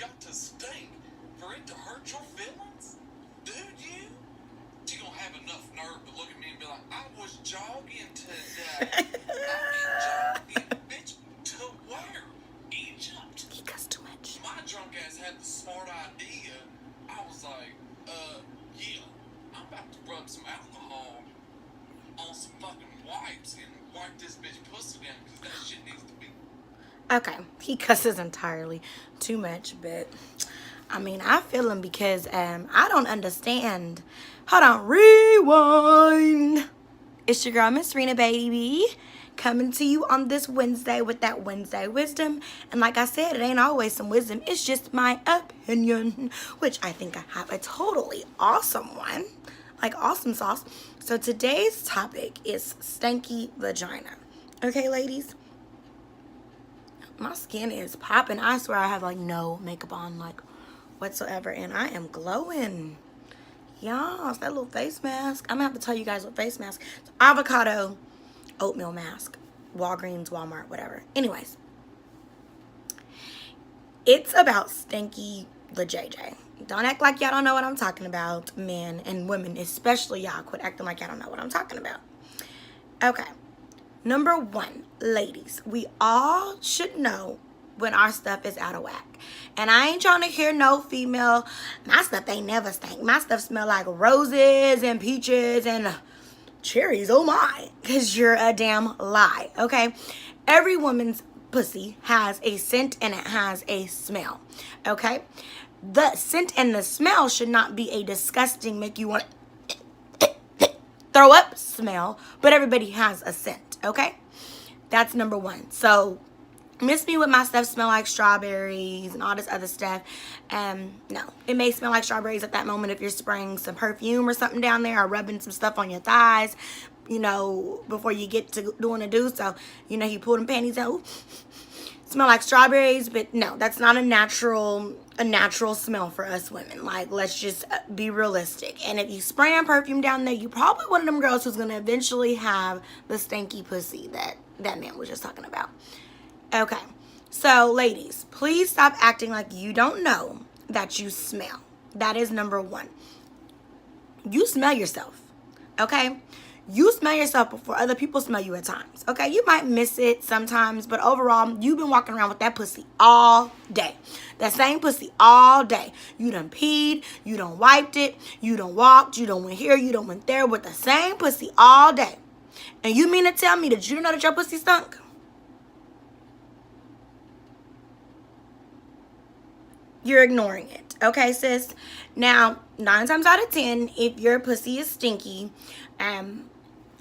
got to stink for it to hurt your feelings? Dude, you? She gonna have enough nerve to look at me and be like, I was jogging today. I mean, jogging, bitch, to where? Egypt. He cussed too much. My drunk ass had the smart idea. I was like, yeah, I'm about to rub some alcohol on some fucking wipes and wipe this bitch pussy down because that shit needs to be. Okay, he cusses entirely too much, but I mean, I feel him because I don't understand. Hold on, rewind. It's your girl, Miss Rena, baby, coming to you on this Wednesday with that Wednesday wisdom. And like I said, it ain't always some wisdom. It's just my opinion, which I think I have a totally awesome one, like awesome sauce. So today's topic is stanky vagina. Okay, ladies? My skin is popping. I swear I have like no makeup on, like whatsoever, and I am glowing. Y'all, it's that little face mask. I'm gonna have to tell you guys what face mask. It's avocado oatmeal mask. Walgreens, Walmart, whatever. Anyways, it's about Stinky the JJ. Don't act like y'all don't know what I'm talking about, men and women, especially y'all. Quit acting like y'all don't know what I'm talking about. Okay. Number one, ladies, we all should know when our stuff is out of whack. And I ain't trying to hear no female, my stuff ain't never stank. My stuff smell like roses and peaches and cherries, oh my. Because you're a damn lie, okay? Every woman's pussy has a scent and it has a smell, okay? The scent and the smell should not be a disgusting, make you want to throw up smell, but everybody has a scent, okay? That's number one. So miss me with my stuff smell like strawberries and all this other stuff. No, it may smell like strawberries at that moment if you're spraying some perfume or something down there or rubbing some stuff on your thighs, you know, before you get to doing a do. So, you know, you pull them panties out, ooh, smell like strawberries, but no, that's not a natural smell for us women. Like, let's just be realistic. And if you spray on perfume down there, you probably one of them girls who's gonna eventually have the stinky pussy that man was just talking about. Okay, so ladies, please stop acting like you don't know that you smell. That is number one. You smell yourself, okay? You smell yourself before other people smell you at times, okay? You might miss it sometimes, but overall, you've been walking around with that pussy all day. That same pussy all day. You done peed, you done wiped it, you done walked, you done went here, you done went there with the same pussy all day. And you mean to tell me that you didn't know that your pussy stunk? You're ignoring it, okay, sis? Now, 9 times out of 10, if your pussy is stinky,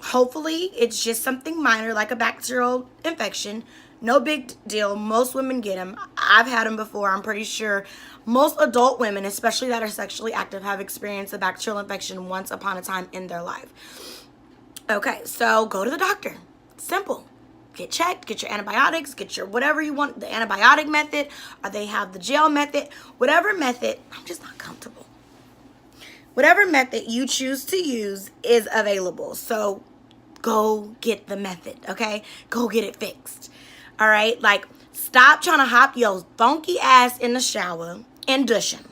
hopefully it's just something minor like a bacterial infection. No big deal. Most women get them. I've had them before. I'm pretty sure most adult women, especially that are sexually active, have experienced a bacterial infection once upon a time in their life. Okay, so go to the doctor. Simple. Get checked, get your antibiotics, get your whatever you want, the antibiotic method, or they have the gel method, whatever method, I'm just not comfortable. Whatever method you choose to use is available. So go get the method, okay? Go get it fixed. All right? Like, stop trying to hop your funky ass in the shower and dushing.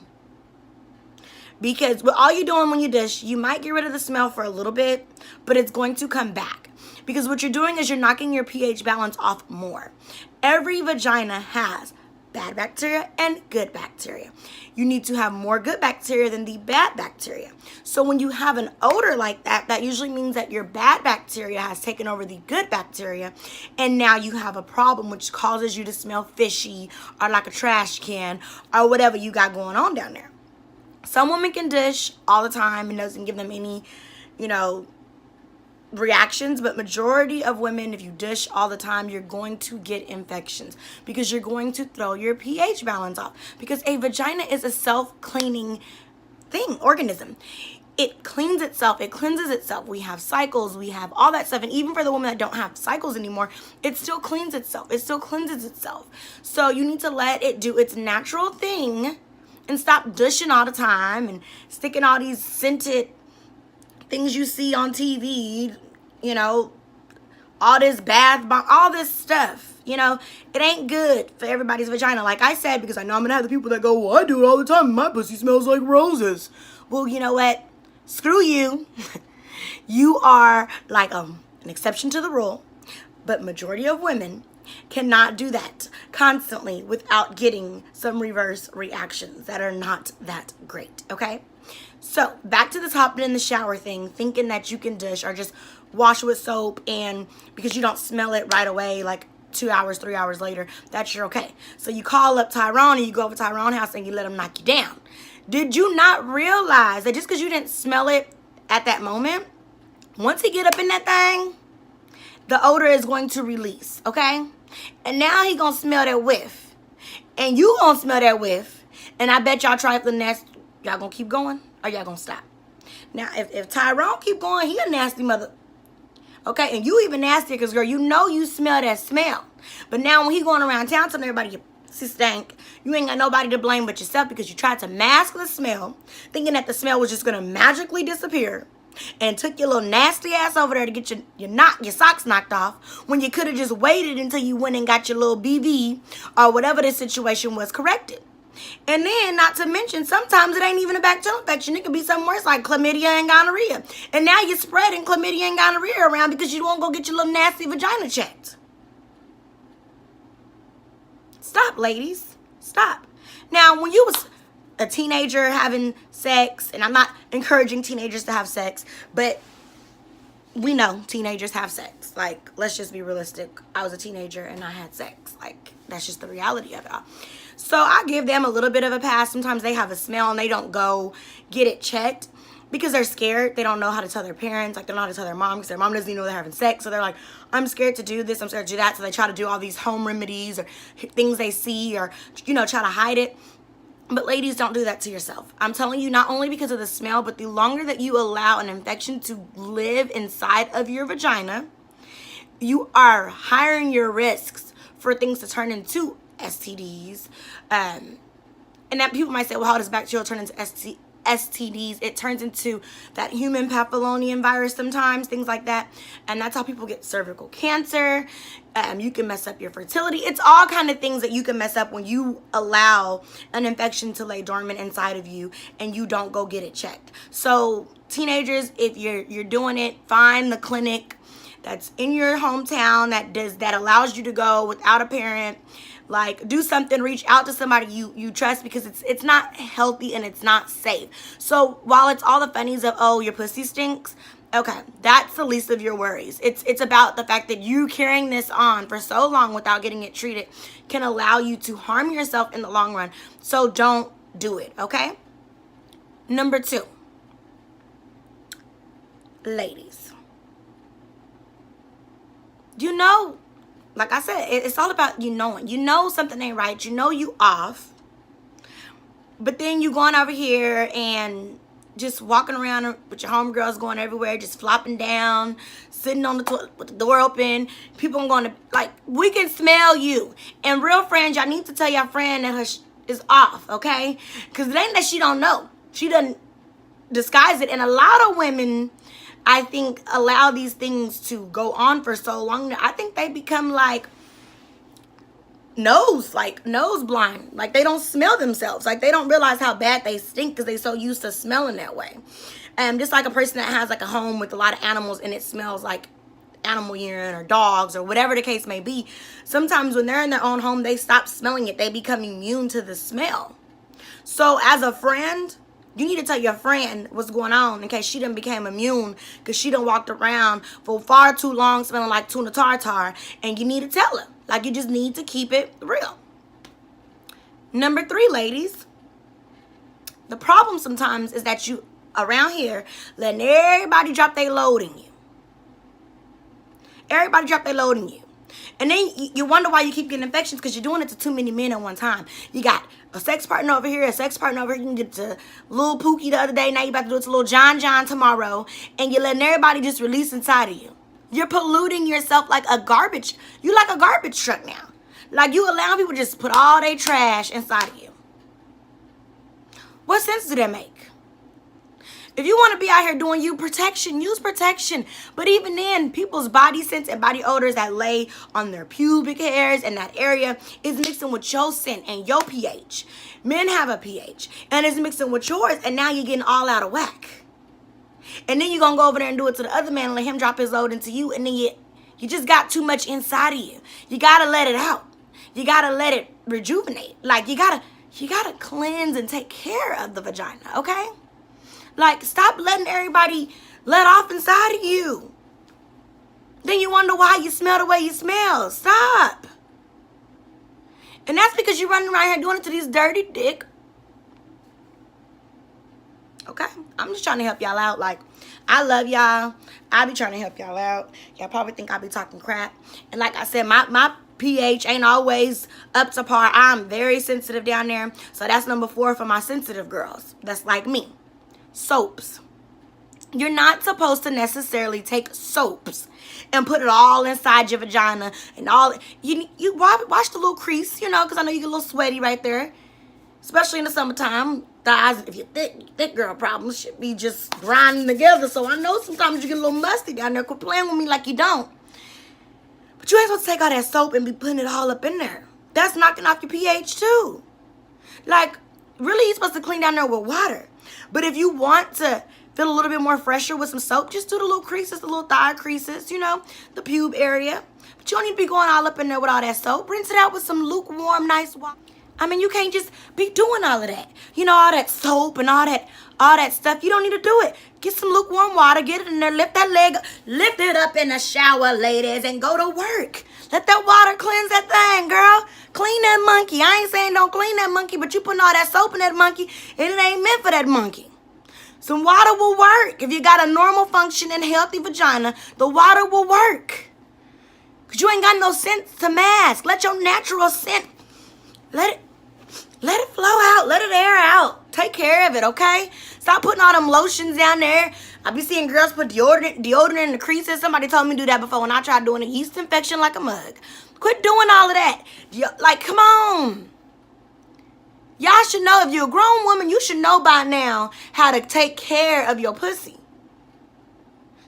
Because with all you're doing when you dish, you might get rid of the smell for a little bit, but it's going to come back. Because what you're doing is you're knocking your pH balance off more. Every vagina has bad bacteria and good bacteria. You need to have more good bacteria than the bad bacteria. So when you have an odor like that, that usually means that your bad bacteria has taken over the good bacteria, and now you have a problem which causes you to smell fishy or like a trash can or whatever you got going on down there. Some women can dish all the time and doesn't give them any, you know, reactions, but majority of women, if you dish all the time, you're going to get infections because you're going to throw your pH balance off, because a vagina is a self-cleaning organism. It cleans itself, it cleanses itself. We have cycles, we have all that stuff, and even for the women that don't have cycles anymore, it still cleans itself, it still cleanses itself. So you need to let it do its natural thing and stop dishing all the time and sticking all these scented things you see on TV, you know, all this bath bomb, all this stuff. You know, it ain't good for everybody's vagina. Like I said, because I know I'm going to have the people that go, well, I do it all the time. My pussy smells like roses. Well, you know what? Screw you. You are like an exception to the rule. But majority of women cannot do that constantly without getting some reverse reactions that are not that great, okay? So, back to this hopping in the shower thing, thinking that you can dish or just wash with soap, and because you don't smell it right away, like 2 hours, 3 hours later, that you're okay. So you call up Tyrone and you go over to Tyrone's house and you let him knock you down. Did you not realize that just because you didn't smell it at that moment, once he get up in that thing, the odor is going to release, okay? And now he gonna smell that whiff. And you gonna smell that whiff. And I bet y'all try the nasty. Y'all gonna keep going or y'all gonna stop? Now, if Tyrone keep going, he a nasty mother. Okay, and you even nastier because, girl, you know you smell that smell. But now when he going around town telling everybody you stank, you ain't got nobody to blame but yourself because you tried to mask the smell, thinking that the smell was just going to magically disappear, and took your little nasty ass over there to get your socks knocked off when you could have just waited until you went and got your little BV or whatever the situation was corrected. And then, not to mention, sometimes it ain't even a bacterial infection. It could be something worse like chlamydia and gonorrhea. And now you're spreading chlamydia and gonorrhea around because you won't go get your little nasty vagina checked. Stop, ladies. Stop. Now, when you was a teenager having sex, and I'm not encouraging teenagers to have sex, but we know teenagers have sex. Like, let's just be realistic. I was a teenager and I had sex. Like, that's just the reality of it all. So I give them a little bit of a pass. Sometimes they have a smell and they don't go get it checked because they're scared. They don't know how to tell their parents. Like, they don't know how to tell their mom because their mom doesn't even know they're having sex. So they're like, I'm scared to do this. I'm scared to do that. So they try to do all these home remedies or things they see or, you know, try to hide it. But ladies, don't do that to yourself. I'm telling you, not only because of the smell, but the longer that you allow an infection to live inside of your vagina, you are hiring your risks for things to turn into STDs. And that people might say, well, how does bacterial turn into STDs? It turns into that human papillonian virus sometimes, things like that. And that's how people get cervical cancer. You can mess up your fertility. It's all kind of things that you can mess up when you allow an infection to lay dormant inside of you and you don't go get it checked. So teenagers, if you're doing it, find the clinic that's in your hometown that allows you to go without a parent. Like, do something, reach out to somebody you trust, because it's not healthy and it's not safe. So while it's all the funnies of, oh, your pussy stinks, okay, that's the least of your worries. It's about the fact that you carrying this on for so long without getting it treated can allow you to harm yourself in the long run. So don't do it, okay? Number 2, ladies, you know, like I said, it's all about you knowing. You know something ain't right. You know you off. But then you going over here and just walking around with your homegirls going everywhere, just flopping down, sitting on the toilet with the door open. People are going to, like, we can smell you. And real friends, y'all need to tell your friend that her is off, okay? Because it ain't that she don't know. She doesn't disguise it. And a lot of women, I think, allow these things to go on for so long that I think they become like nose blind. Like, they don't smell themselves. Like, they don't realize how bad they stink because they're so used to smelling that way. Just like a person that has like a home with a lot of animals and it smells like animal urine or dogs or whatever the case may be. Sometimes when they're in their own home, they stop smelling it. They become immune to the smell. So as a friend, you need to tell your friend what's going on in case she done became immune because she done walked around for far too long smelling like tuna tartar, and you need to tell her. Like, you just need to keep it real. Number 3, ladies, the problem sometimes is that you around here letting everybody drop their load in you. Everybody drop their load in you. And then you wonder why you keep getting infections because you're doing it to too many men at one time. You got a sex partner over here, a sex partner over here. You can get to Lil Pookie the other day. Now you about to do it to Lil John tomorrow. And you're letting everybody just release inside of you. You're polluting yourself like a garbage. You like a garbage truck now. Like, you allow people to just put all their trash inside of you. What sense do that make? If you want to be out here doing you protection, use protection. But even then, people's body scents and body odors that lay on their pubic hairs and that area is mixing with your scent and your pH. Men have a pH, and it's mixing with yours, and now you're getting all out of whack. And then you're going to go over there and do it to the other man and let him drop his load into you, and then you just got too much inside of you. You got to let it out. You got to let it rejuvenate. Like, you got to cleanse and take care of the vagina, okay? Like, stop letting everybody let off inside of you. Then you wonder why you smell the way you smell. Stop. And that's because you're running around here doing it to these dirty dick. Okay? I'm just trying to help y'all out. Like, I love y'all. I be trying to help y'all out. Y'all probably think I be talking crap. And like I said, my pH ain't always up to par. I'm very sensitive down there. So that's number 4 for my sensitive girls. That's like me. Soaps. You're not supposed to necessarily take soaps and put it all inside your vagina and all. You wash the little crease, you know, because I know you get a little sweaty right there, especially in the summertime. Thighs, if you're thick girl problems should be just grinding together. So I know sometimes you get a little musty down there. Quit playing with me like you don't. But you ain't supposed to take all that soap and be putting it all up in there. That's knocking off your pH too. Like, really, you're supposed to clean down there with water. But if you want to feel a little bit more fresher with some soap, just do the little creases, the little thigh creases, you know, the pube area. But you don't need to be going all up in there with all that soap. Rinse it out with some lukewarm, nice water. I mean, you can't just be doing all of that. You know, all that soap and all that stuff. You don't need to do it. Get some lukewarm water, get it in there, lift that leg, lift it up in the shower, ladies, and go to work. Let that water cleanse that thing, girl. Clean that monkey. I ain't saying don't clean that monkey, but you putting all that soap in that monkey, and it ain't meant for that monkey. Some water will work. If you got a normal functioning, healthy vagina, the water will work. Because you ain't got no scent to mask. Let your natural scent, let it flow out. Let it air out. Take care of it, okay? Stop putting all them lotions down there. I be seeing girls put deodorant in the creases. Somebody told me to do that before when I tried doing a yeast infection like a mug. Quit doing all of that. Like, come on. Y'all should know, if you're a grown woman, you should know by now how to take care of your pussy.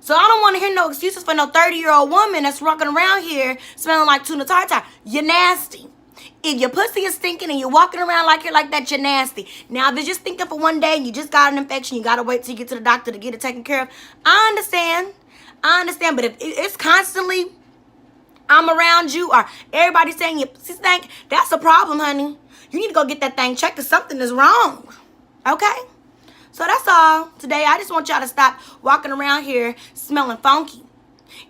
So I don't want to hear no excuses for no 30-year-old woman that's walking around here smelling like tuna tartar. You're nasty. If your pussy is stinking and you're walking around like you're like that, you're nasty. Now, if it's just stinking for one day and you just got an infection, you got to wait till you get to the doctor to get it taken care of. I understand. But if it's constantly, I'm around you, or everybody saying your pussy stink, that's a problem, honey. You need to go get that thing checked because something is wrong. Okay? So that's all today. I just want y'all to stop walking around here smelling funky.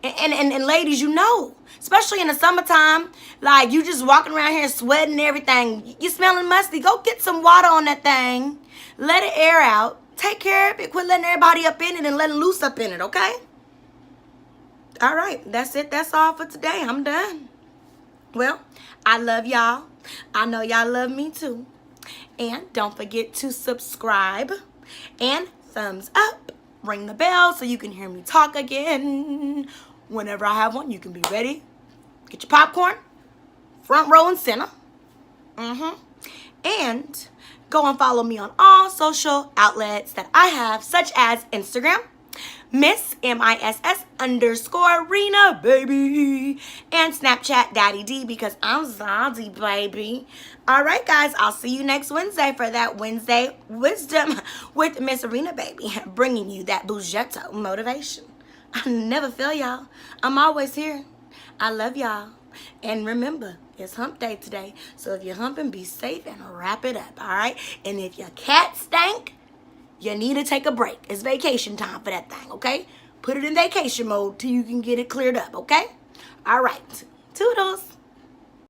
And ladies, you know, especially in the summertime, like, you just walking around here sweating and everything. You smelling musty. Go get some water on that thing. Let it air out. Take care of it. Quit letting everybody up in it and letting loose up in it, okay? All right. That's it. That's all for today. I'm done. Well, I love y'all. I know y'all love me too. And don't forget to subscribe and thumbs up. Ring the bell so you can hear me talk again. Whenever I have one, you can be ready. Get your popcorn, front row and center. And go and follow me on all social outlets that I have, such as Instagram, Miss MISS_Rena, baby. And Snapchat, Daddy D, because I'm Zaddy, baby. All right, guys, I'll see you next Wednesday for that Wednesday Wisdom with Miss Rena, baby. Bringing you that bugetto motivation. I never fail, y'all. I'm always here. I love y'all. And remember, it's hump day today. So if you're humping, be safe and wrap it up, all right? And if your cat stank, you need to take a break. It's vacation time for that thing, okay? Put it in vacation mode till you can get it cleared up, okay? All right. Toodles.